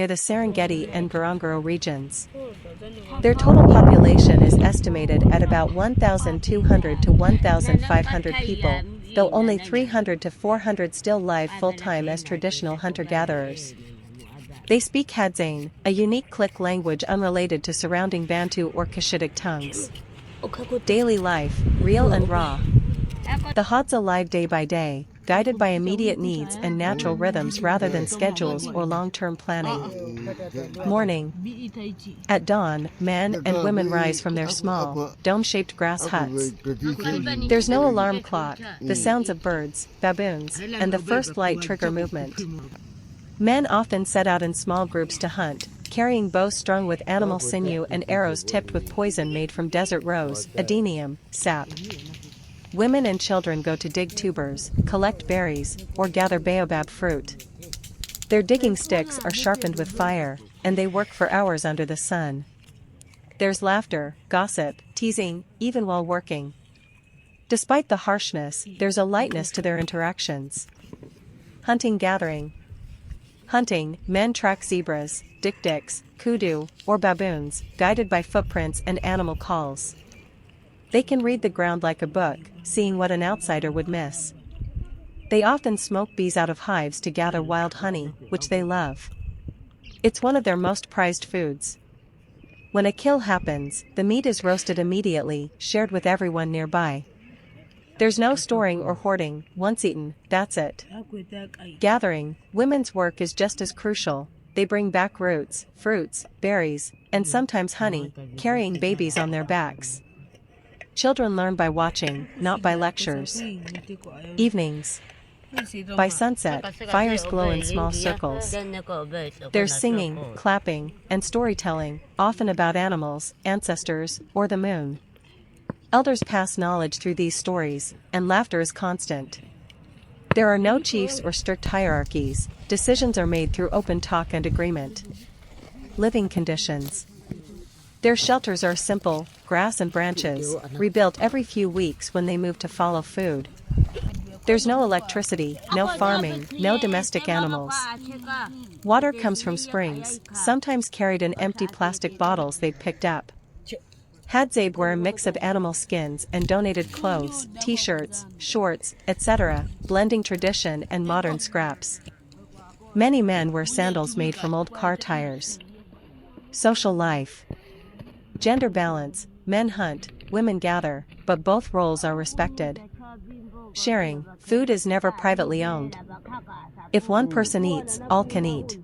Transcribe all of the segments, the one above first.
near the Serengeti and Ngorongoro regions. Their total population is estimated at about 1,200 to 1,500 people, though only 300 to 400 still live full-time as traditional hunter-gatherers. They speak Hadzabe, a unique click language unrelated to surrounding Bantu or Cushitic tongues. Daily life, real and raw. The Hadza live day by day, guided by immediate needs and natural rhythms rather than schedules or long-term planning. Morning. At dawn, men and women rise from their small, dome-shaped grass huts. There's no alarm clock, the sounds of birds, baboons, and the first light trigger movement. Men often set out in small groups to hunt, carrying bows strung with animal sinew and arrows tipped with poison made from desert rose, adenium, sap. Women and children go to dig tubers, collect berries, or gather baobab fruit. Their digging sticks are sharpened with fire, and they work for hours under the sun. There's laughter, gossip, teasing, even while working. Despite the harshness, there's a lightness to their interactions. Hunting gathering. Hunting, men track zebras, dik-diks, kudu, or baboons, guided by footprints and animal calls. They can read the ground like a book, seeing what an outsider would miss. They often smoke bees out of hives to gather wild honey, which they love. It's one of their most prized foods. When a kill happens, the meat is roasted immediately, shared with everyone nearby. There's no storing or hoarding, once eaten, that's it. Gathering, women's work is just as crucial. They bring back roots, fruits, berries, and sometimes honey, carrying babies on their backs. Children learn by watching, not by lectures. Evenings. By sunset, fires glow in small circles. There's singing, clapping, and storytelling, often about animals, ancestors, or the moon. Elders pass knowledge through these stories, and laughter is constant. There are no chiefs or strict hierarchies, decisions are made through open talk and agreement. Living conditions. Their shelters are simple, grass and branches, rebuilt every few weeks when they move to follow food. There's no electricity, no farming, no domestic animals. Water comes from springs, sometimes carried in empty plastic bottles they've picked up. Hadzabe wear a mix of animal skins and donated clothes, t-shirts, shorts, etc., blending tradition and modern scraps. Many men wear sandals made from old car tires. Social life. Gender balance, men hunt, women gather, but both roles are respected. Sharing, food is never privately owned. If one person eats, all can eat.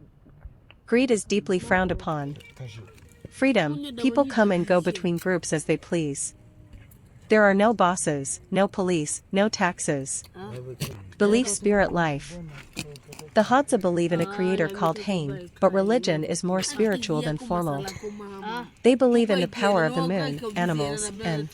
Greed is deeply frowned upon. Freedom, people come and go between groups as they please. There are no bosses, no police, no taxes. Belief spirit life. The Hadza believe in a creator called Hain, but religion is more spiritual than formal. They believe in the power of the moon, animals, and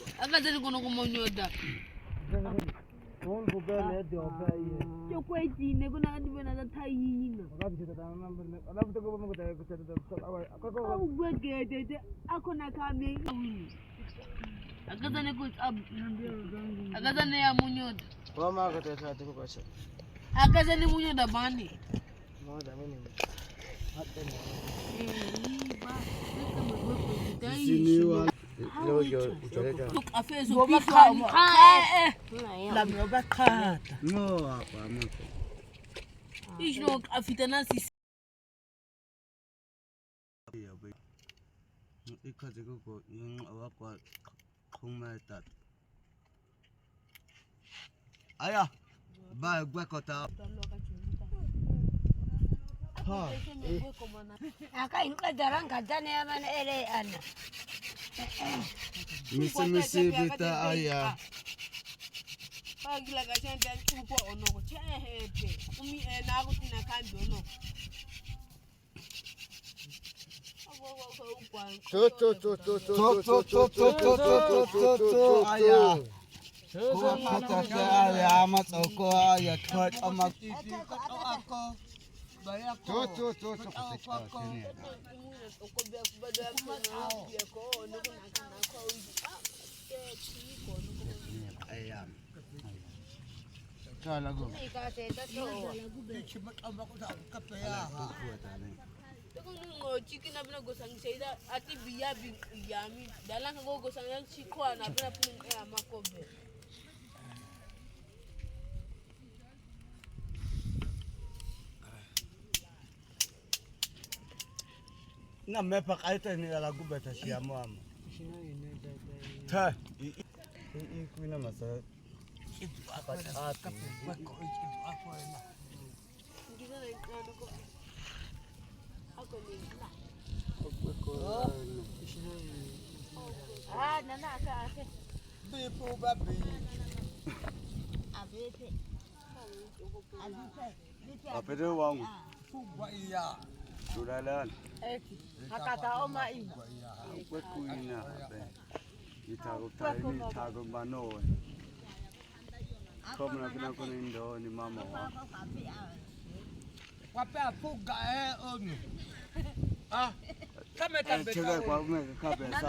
Aya, ba gwekọta. Misi bita aya. Aya. chicken abna gosang saida ati biya yami dalang go gosang yang chiko na abna pun makobe Na mepa kaita ni ala gubeta shiamo ama. Ta I kuina masa. nana aka Bipo babi. abete Apede wangu. Iya. Suralan. hakata oma I Kuina. Itago tani itago mano. Kama na kuna ndo ni mama wa. Wape afuga onu. Ah. Kama tabe. Chega kwa mwe kabisa.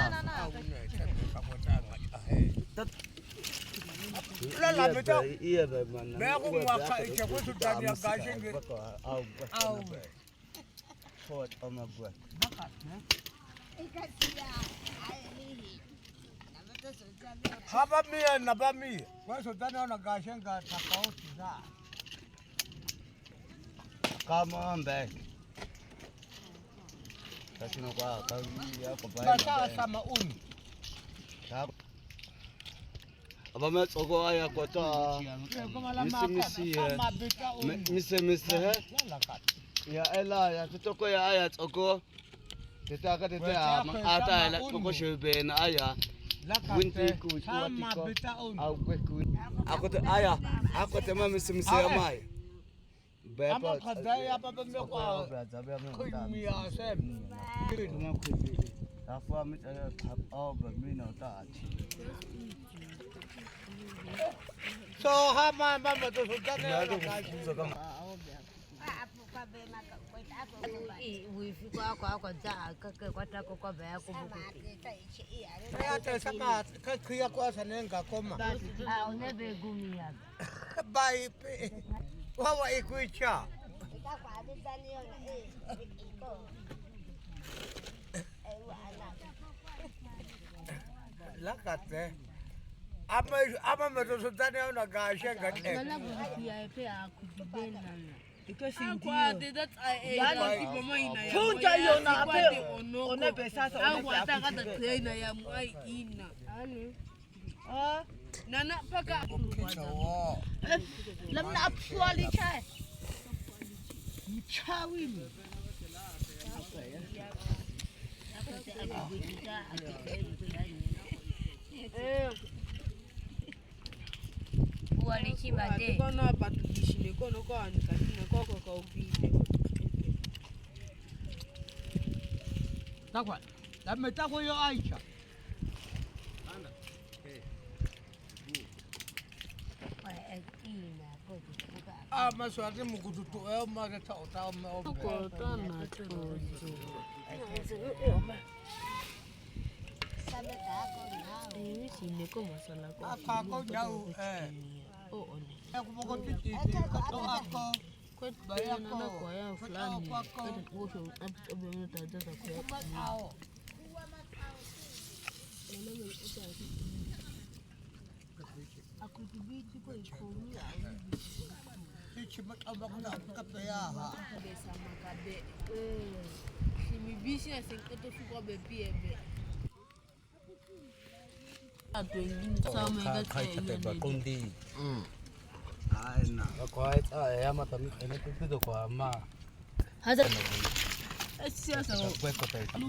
La beta. Iya be mana. Me ko mwaka ichakwe tutani ya gashenge. Au. Hot ama bwa. Haba mia na ba mi. Kwa sultani ona gashenga tofauti za. Come on back. Kasino kwa yako Basa sama uni. Aba me tsoko aya kota. Misi he. Ya ela ya tsoko ya aya tsoko. Tetaka tetea ata ela tsoko shebe na aya. Winti ku au kweku. Akote aya, akote mama misi ya mai. Ama kadaya baba me kwa. Kimi ya sem. Afa mit tap au ba mina ta. So hama mama to sultani ona gashenga. wifika kwa za kake kwata kwa baya kubukuti Ate saka kakia kwa sanenga koma. unebe gumi ya Bai pe. Wawa ikuicha. Lakate. Ama meto sultani ona gashenga. wala kubukia pe akubibena Kwa that I Futa yo na pe onebe sasa onebe atakata trainer ya mwai ina. ani Nana paka lamna apswali chai mchawi walichibade kono patishine kono kwa nikatine koko kwa upite. Takwa. Lameta yo Aisha. Maswali mukututu mara ta Kotana tu. Sine koma sala kwa. Akako nyau Oh one. Akuboko titi kato ako. Kwa nana kwa ya fulani. Wosho abwe mtajaza kwa. akutubiti kwa ikomi Ichi matabakuna kapaya ha. Kabesa makabe. Simibishi na senkoto fukwa bepi ebe. Atu ingini sama igate Kundi. Aina. Kwa ita ya mata ene kupido kwa ma. Hadza siasa Kweko taita.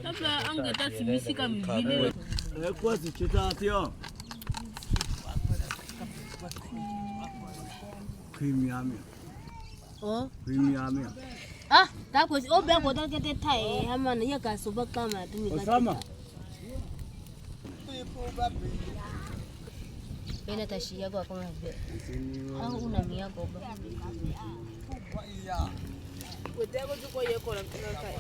labda angeta simisika mingine Kwa si chita atio. Creamy yummy. oh Creamy yummy. tako obe ko kete tai hama na yaka soba kama tumika Osama. bena tashi yako kama be au una miako ba wetego tuko yeko na kai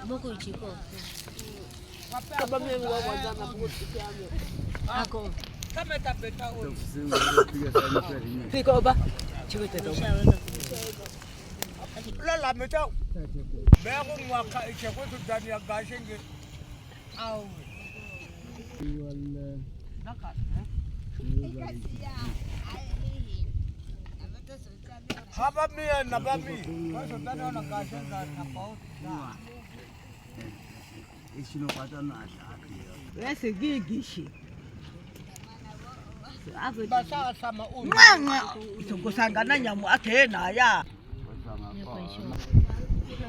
boko ichiko Aba mimi ngo kwanza na kukutia mimi. Ako. Kama tapeta o. Tiko ba. Chibete to. La meta. Bego mwaka ichekwetu ndani ya gashenge. Au. Hapa mia na babi. Kwa sababu ndani ya gashenga tofauti. Isinopata na Wese gigishi. Basa sama unu. Kusangana nyamu ake na ya.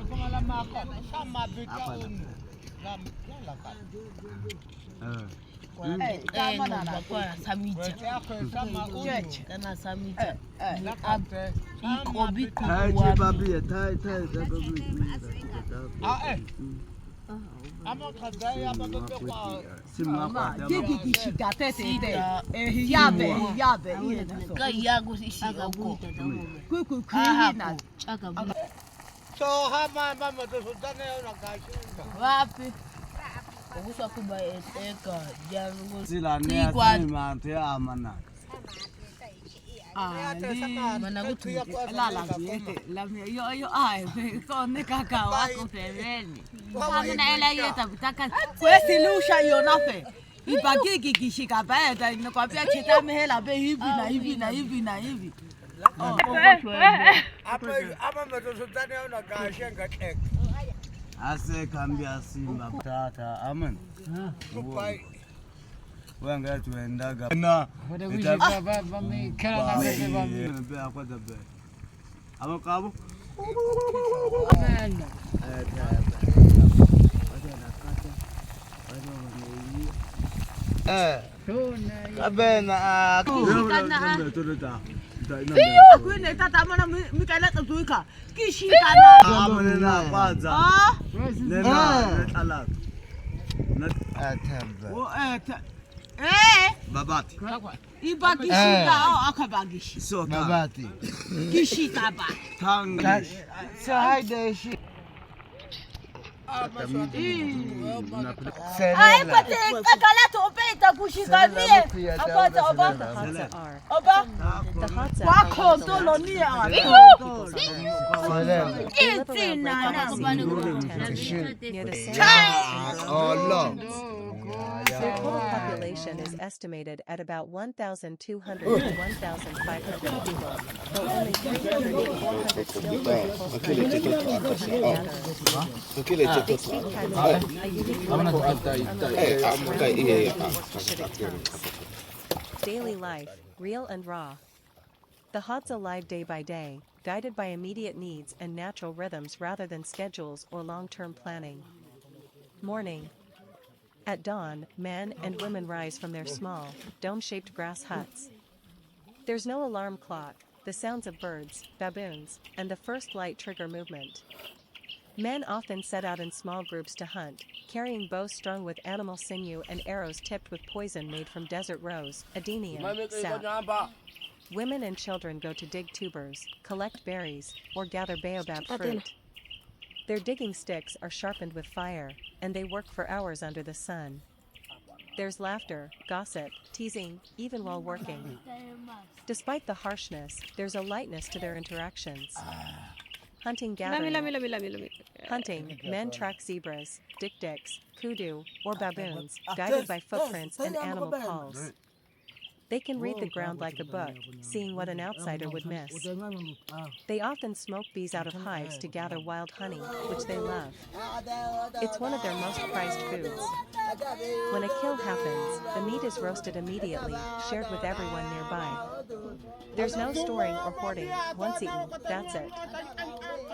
Kama la mako sama bita unu. La Kama na kwa samija. sama unu. Kana samija. Lakate. Iko biku tai babi tai Ama kadai ama bebe kwa. simama gigishi gatete yabe Ka yago ishika huko. kuku kuina So hama mama to sultani na gashenga. Wapi? Kuhusu kuba eka jangu. sila ne asima te amana mana gutu la yo ai con ne cacao con fereni na ela yeta bitaka kwesi lusha yo nafe ibagigi kishika baada ni kwa pia cheta mehela be hivi na hivi Ama mama sultani na gashenga tek. ase kambia simba tata amen Kupai. wanga tuendaga na Baba mi kala na bebe baba. be akwada be amakabu kabena akwene tata mana mikala tuika kishika na amena kwanza nena ala na atembe babati ibagishika au akabagishi babati kishika ba tanga Sahaideshi. ai pate kakala topeta kushika mie apata oba The Hadza are. oba The Hadza wako are tolo ni a They live It's around na near the sand Allah Their total population is estimated at about 1,200 to 1,500 people, though only 300 to 400 skilled local gatherers. They speak Hadzabe, a unique language Daily life, real and raw. The Hadza live day by day, guided by immediate needs and natural rhythms rather than schedules or long-term planning. Morning. At dawn, men and women rise from their small, dome-shaped grass huts. There's no alarm clock, the sounds of birds, baboons, and the first light trigger movement. Men often set out in small groups to hunt, carrying bows strung with animal sinew and arrows tipped with poison made from desert rose, adenium, sap. Women and children go to dig tubers, collect berries, or gather baobab fruit. Their digging sticks are sharpened with fire, and they work for hours under the sun. There's laughter, gossip, teasing, even while working. Despite the harshness, there's a lightness to their interactions. Hunting gathering. Hunting, men track zebras, dik-diks, kudu, or baboons, guided by footprints and animal calls. They can read the ground like a book, seeing what an outsider would miss. They often smoke bees out of hives to gather wild honey, which they love. It's one of their most prized foods. When a kill happens, the meat is roasted immediately, shared with everyone nearby. There's no storing or hoarding. Once eaten, that's it.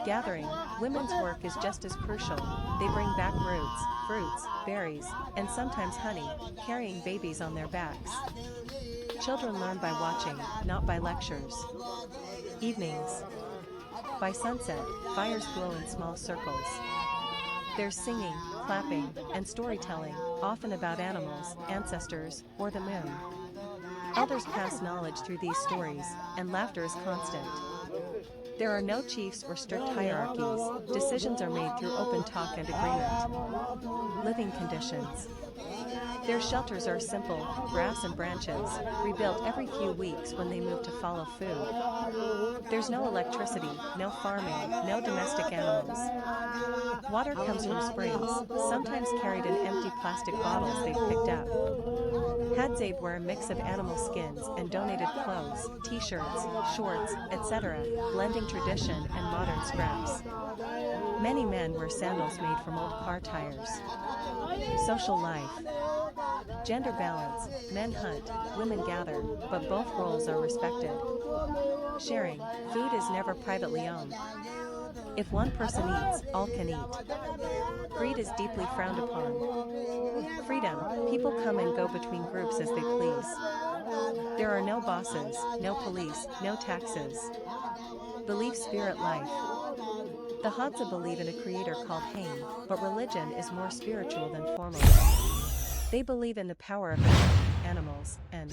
Gathering, women's work is just as crucial. They bring back roots, fruits, berries, and sometimes honey, carrying babies on their backs. Children learn by watching, not by lectures. Evenings. By sunset, fires glow in small circles. There's singing, clapping, and storytelling, often about animals, ancestors, or the moon. Elders pass knowledge through these stories, and laughter is constant. There are no chiefs or strict hierarchies, decisions are made through open talk and agreement. Living conditions. Their shelters are simple, grass and branches, rebuilt every few weeks when they move to follow food. There's no electricity, no farming, no domestic animals. Water comes from springs, sometimes carried in empty plastic bottles they've picked up. Hadzabe wear a mix of animal skins and donated clothes, t-shirts, shorts, etc., blending tradition and modern scraps. Many men wear sandals made from old car tires. Social life. Gender balance, men hunt, women gather, but both roles are respected. Sharing, food is never privately owned. If one person eats, all can eat. Greed is deeply frowned upon. Freedom, people come and go between groups as they please. There are no bosses, no police, no taxes. Belief spirit life. The Hadza believe in a creator called Hain, but religion is more spiritual than formal. They believe in the power of animals and